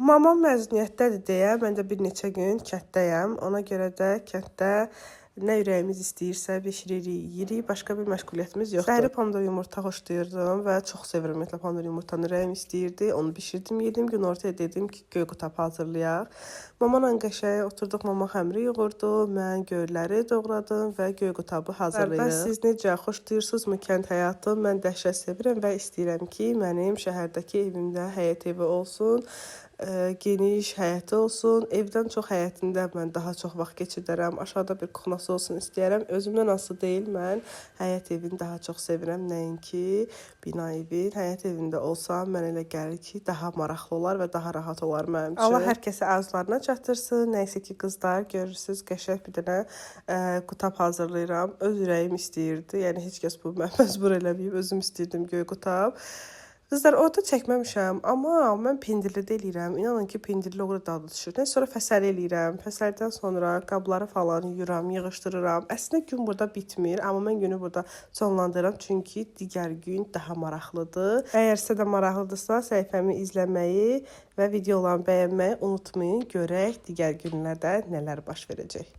Mamam məzuniyyətdədir deyə mən də bir neçə gün kənddəyəm. Ona görə də kənddə nə ürəyimiz istəyirsə bişiririk, yeyirik. Başqa bir məşğuliyyətimiz yoxdur. Səhəri pomidor yumurta xoşlayırdım və çox sevirəm ümumiyyətlə pomidor yumurtanı. Ürəyim istəyirdi. Onu bişirdim, yedim. Günortaya dedim ki, göy qutab hazırlayaq. Mamanla qəşəng oturduq, mama xəmiri yoğurdu. Mən göyləri doğradım və göy qutabı hazırlayırıq. Bəs siz necə xoşlayırsınızmı kənd həyatı? Mən dəhşət sevirəm və istəyirəm ki, mənim şəhərdəki evimdə həyət evi olsun. Geniş həyəti olsun. Evdən çox həyətində mən daha çox vaxt keçirərəm. Aşağıda bir kuxnası olsun istəyərəm. Özümdən asılı deyil, mən həyət evini daha çox sevirəm. Nəinki bina evin. Həyət evində olsam, mən elə gəlir ki, daha maraqlı olar və daha rahat olar mənim üçün. Allah hər kəsə arzularına çatdırsın. Nəysə ki, qızlar, görürsünüz, qəşəng bir dənə qutab hazırlayıram. Öz ürəyim istəyirdi. Yəni, heç kəs bu mən məcbur eləməyib. Özüm istəyirdim göy qutab. Qızlar, orada çəkməmişəm, amma mən pendirlidə eləyirəm. İnanın ki, pendirli o qədər dadı düşür. Sonra fəsəli eləyirəm. Fəsəldən sonra qabları falan yuyuram, yığışdırıram. Əslində gün burada bitmir, amma mən günü burada sonlandırıram. Çünki digər gün daha maraqlıdır. Əgər sizə də maraqlıdırsa, səhifəmi izləməyi və videolarımı bəyənməyi unutmayın. Görək digər günlərdə nələr baş verəcək.